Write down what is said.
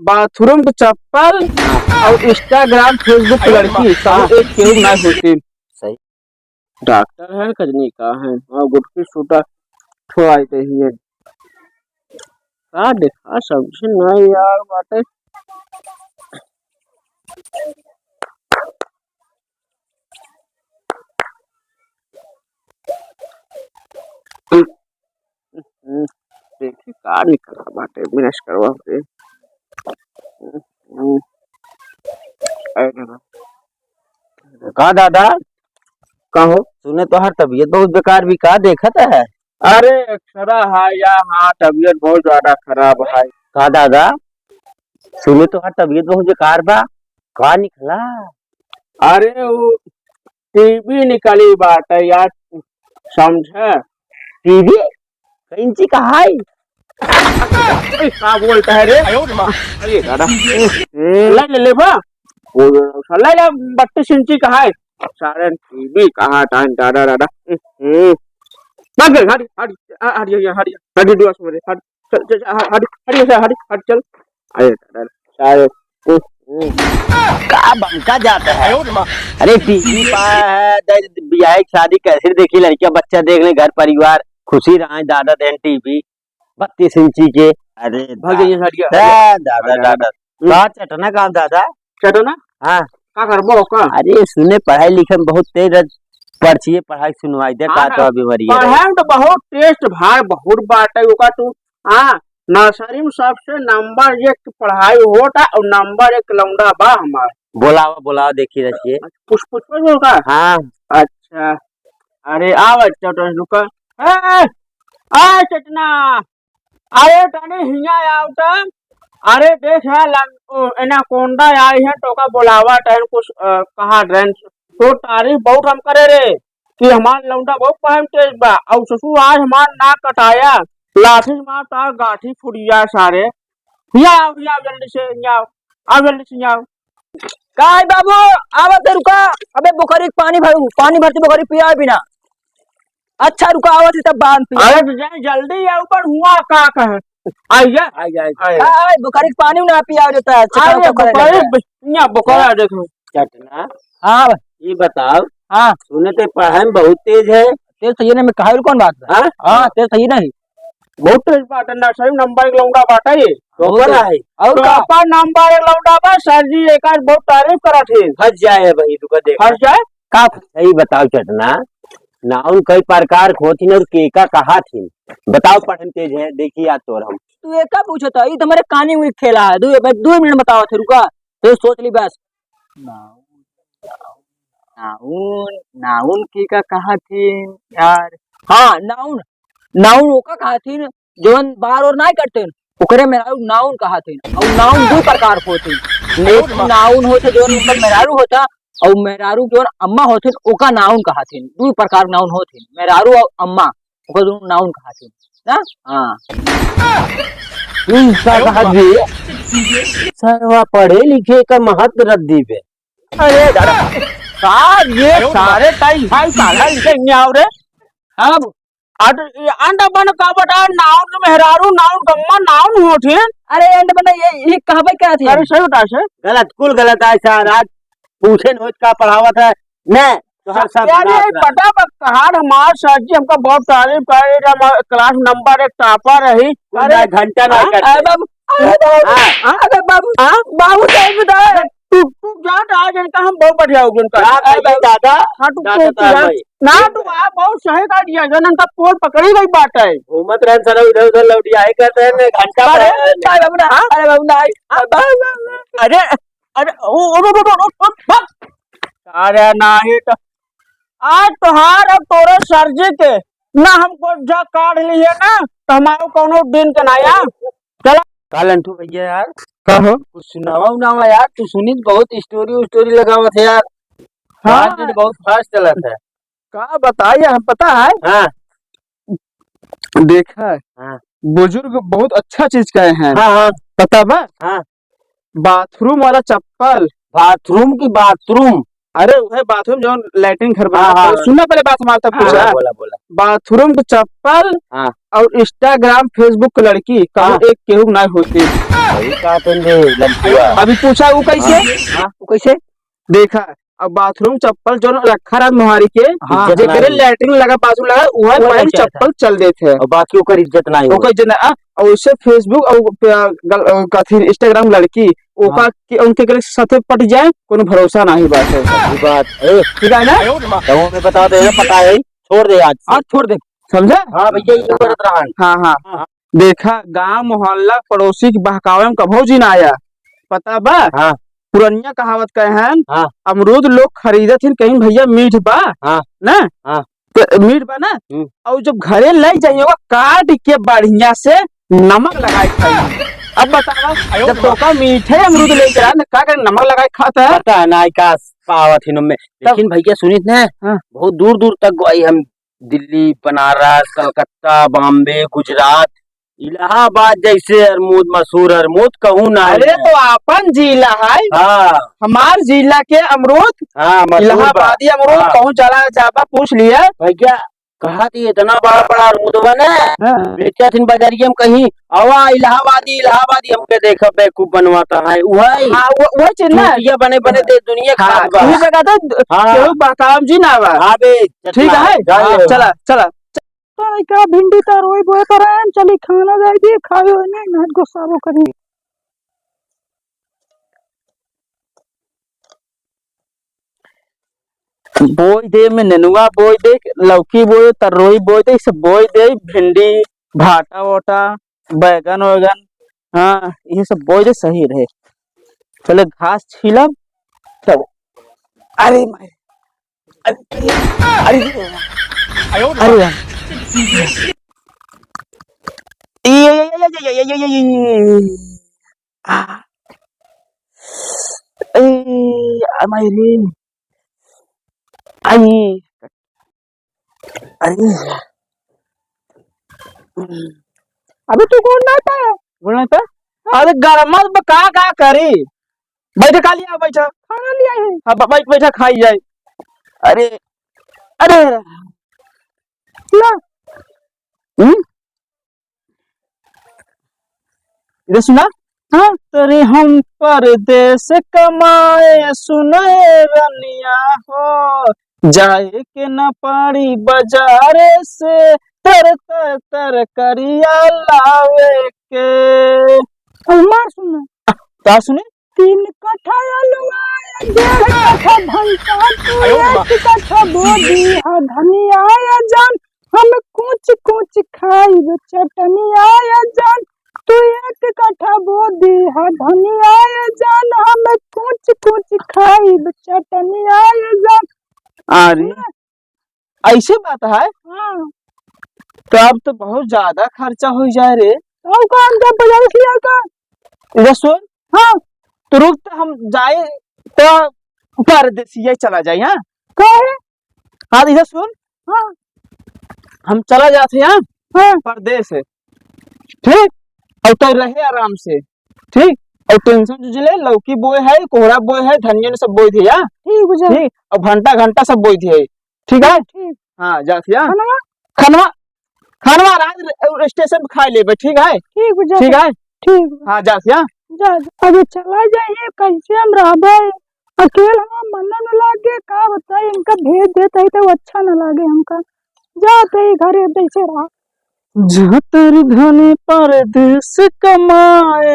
Bathroom की चप्पल और Instagram Facebook की लड़की सब एक केहू ना होती। सही। डॉक्टर है कजनी का है और गुटकी सूटा ठोआई रही है का देखा सबसे नहीं यार बातें। देखी का निकला बाटे बिनेश करवा पे। का दादा कहो सुने तो हर तबीयत बहुत बेकार भी का देखत है। अरे अक्षरा है या हाँ तबीयत बहुत ज्यादा खराब है। का दादा सुने तो हर तबीयत बहुत बेकार बा का निकला। अरे वो टीबी निकली बात है यार समझे। टीवी इंची का है क्या बोलता है रे। अरे दादा ले ले बा ले ले 32 इंची का है सारे टीवी कहाँ टाइम दादा दादा। भाग गए हट हट हट हट हट दुआ से हट चल चल हट हट हट हट चल। अरे दादा सारे का बंका जाता है। अरे टीवी पा है ब्याह की शादी कैसे देखी लड़कियां बच्चा देख ले घर परिवार खुशी रहा दादा देन टीवी 32 इंची के। अरे भाग गए हट गया दादा दादा का चटना काम दादा चटना हाँ का करबो का। अरे सुने पढ़ाई लिखन बहुत तेज पर्ची पढ़ाई सुनवाई दे का तो बीमारी है पढ़ाई तो बहुत टेस्ट भाई बहुत बात है ओका तू। हाँ नर्सरी में सबसे नंबर 1 पढ़ाई होता और नंबर 1 लौंडा बा हमार। बोलावा बोलावा देखी रखिए पुष्प पुष्प का हाँ अच्छा। अरे आओ अच्छा तो रुका आ चटना अरे तने हिया आवता। अरे देख है एनाकोंडा आई है तो का बोलावा टहन कुछ कहा ड्रेन तो तारीफ बहुत हम करे रे कि हमार लौंडा बहुत पहन तेज बा और ससुर आज हमार नाक कटाया लाठी मार तार गाठी फुड़िया सारे। हिया जल्दी से आओ जल्दी से आओ। काय बाबू आवत है रुका। अबे बुखारी पानी भरती बुखारी पिया बिना। अच्छा रुका आवत है तब बांध पिया। अरे तो जल्दी आओ पर हुआ का कहे आइए बुखारी पानी ना पिया देता है। बुखार देखो चटना हाँ ये बताओ हाँ सुने तो पढ़ाई में बहुत तेज है। तेज सही नहीं में कहा कौन बात है। हाँ तेज सही नहीं बहुत तेज बात है नर्सरी नंबर 1 लौंडा बाटा ये टॉपर है और तो अपन नंबर 1 लौंडा बा सर जी एक आज बहुत तारीफ करा थे। फंस जाए भाई रुका देख फंस जाए का सही बताओ चटना नाउन कई प्रकार होती और केका कहा थी बताओ पढ़न तेज है देखिए आज तोर हम तू एक का पूछा था ये तुम्हारे कानी हुई खेला है 2 मिनट बताओ थे रुका तो सोच ली बस। नाउन नाउन की का कहा थी यार। हाँ नाउन नाउन ओका कहा थी जोन बार और नहीं करते ओकरे मेरारू नाउन कहा थी और नाउन 2 प्रकार होते। एक नाउन होते जोन मतलब मेरारू होता और मेहरारू जोन अम्मा होते ओका नाउन कहा थी। 2 प्रकार नाउन होते मेहरारू और अम्मा ओका दोनों नाउन कहा थी ना। हाँ सरवा पढ़े लिखे का महत्व रद्दी पे। अरे दादा सार ये सारे टाइम भाई सारा लिखे आओ रे। अब अंडा बन का बटा नाउन मेहरारू नाउन गम्मा नाउन होते। अरे एंड बना ये कहावत क्या थी। अरे सही बता से गलत कुल गलत है सर आज पूछे नोच का पढ़ावत है मैं तो हर सब पता कहार हमार सर जी हमका बहुत तारीफ करे क्लास नंबर 1 टॉपर रही। अरे घंटा ना करते अरे बाबू बाबू सही बता तू जाट आज इनका हम बहुत बढ़िया हो उनका दादा हाँ तू ना तू आप बहुत सही कर दिया जन उनका पोल पकड़ी गई बात है। घूमत रहन सर इधर उधर लौटिया ही करते हैं घंटा अरे बाबू ना अरे बाबू ना अरे अरे नहीं तो आज तोहार अब तोरे सरजी के ना हमको जा काट लिए ना तो हमारे कोनो दिन के नाया चला काल अंटू भैया यार कहो कुछ सुनावा यार तू सुनी बहुत स्टोरी लगावत है यार। हाँ बहुत फास्ट चलत है का बताइए हम पता है। हाँ देखा है हाँ बुजुर्ग बहुत अच्छा चीज कहे हैं। हाँ हाँ पता बा हाँ बाथरूम वाला चप्पल बाथरूम की बाथरूम अरे वह बाथरूम जो लैट्रिन घर बना हाँ, हाँ। सुनना पहले बात हमारा तब पूछा बोला बोला। बाथरूम की चप्पल हाँ। और इंस्टाग्राम फेसबुक की लड़की कहूँ हाँ। एक केहू ना होती। वही कहा तुमने लड़किया। अभी पूछा वो कैसे वो कैसे? देखा अब बाथरूम चप्पल जो रखा रहा मुहारी के हाँ, जेकरे लैट्रिन लगा बाथरूम लगा वह वो पहले नहीं चाहता। चप्पल चल देते और बाकी ओकर इज्जत नहीं हो। ओकर जना और उससे फेसबुक और कथी इंस्टाग्राम लड़की ओका उनके करे साथे पट जाए कोनो भरोसा नहीं बात है। ये बात ए, ठीक है ना तो हमें बता दे पता है छोड़ दे आज से। आज छोड़ दे। समझा। हाँ भैया ये करत रहन। हाँ हाँ देखा गांव मोहल्ला पड़ोसी के बहकावे में कभो जी ना आया पता बा। हाँ। पुरनिया कहावत कहे हैं हाँ। अमरूद लोग खरीदत हैं कहीं भैया मीठ बा। हाँ। ना हाँ। तो मीठ बा ना और जब घरे ले जाइएगा काट के बढ़िया से नमक लगाए खाइए। अब बताओ जब तो का मीठे अमरूद ले जा क्या करे नमक लगाए खाता है। पता है ना का पावत हिन में लेकिन भैया सुनित ना हाँ। बहुत दूर दूर तक गई हम दिल्ली बनारस कलकत्ता बॉम्बे गुजरात इलाहाबाद जैसे अरमूद मशहूर अरमूद कहूँ ना। अरे तो अपन जिला है। हाँ। हमार जिला के अमरूद हाँ इलाहाबादी अमरूद हाँ। कहूँ चला जाबा पूछ लिया भैया कहा थी इतना बड़ा बड़ा अरमूदवा ना बेचा थी बाजारिया में कहीं अवा इलाहाबादी इलाहाबादी हमके देखा बेवकूफ बनवाता है वही। हाँ वो चीज ना चूतिया बने बने दे दुनिया हाँ खराब बा। इसी जगह तो हाँ। केहू बहकाम जी ना बा। हाँ बे ठीक है जाए। चला चला का भिंडी का रोई बोए पर चली खाना जाए दी खावे नहीं नाट गुस्सा वो करी। बोई दे में नेनुआ बोई दे लौकी बोई तरोई बोई दे सब बोई दे भिंडी भाटा वोटा बैगन वैगन हाँ ये सब बोई दे सही रहे। पहले घास छीलब तब अरे मारे अरे अरे अबे तू कौन नाता है बोलना था। अरे गरमत का करी बैठे खा लिया बैठा खाना लिया है। हाँ बैठ बैठा खाई जाए। अरे अरे ला इधर सुना। हाँ तेरे हम परदेस कमाए सुने रनिया हो जाए के न पाड़ी बाजारे से तर तर तर करिया लावे के। मार सुना क्या सुने 3 कट्ठा आलूआ 1.5 कट्ठा भंटा तू 1 कट्ठा बोदी धनिया जान हम कुछ कुछ खाई चटनिया जान तू 1 कट्ठा बोदी धनिया जान हम कुछ कुछ खाई चटनिया जान। अरे ऐसे बात है। हाँ तो अब तो बहुत ज्यादा खर्चा हो जाए रे। तो कौन का बाजार से लिया का इधर सुन। हाँ तो रुक तो हम जाए तो परदेसिया चला जाए। हाँ कहे हाँ इधर सुन। हाँ हम चला जाते हैं हाँ परदेश है ठीक और तो रहे आराम से ठीक और टेंशन जो ले लौकी बोए है कोहरा बोए है धनिया ने सब बोई थी। यार ठीक और घंटा घंटा सब बोई थी। ठीक है ठीक हाँ जाती है खनवा खनवा रात स्टेशन पे खा ले ठीक है ठीक है ठीक हाँ जाती है अभी चला जाइए कैसे हम रह अकेले हम मन न लागे का बताए इनका भेज देता है तो अच्छा न लागे हमका जाते ही घरे बैठे रहा जहाँ तेरी धनी परदेस कमाए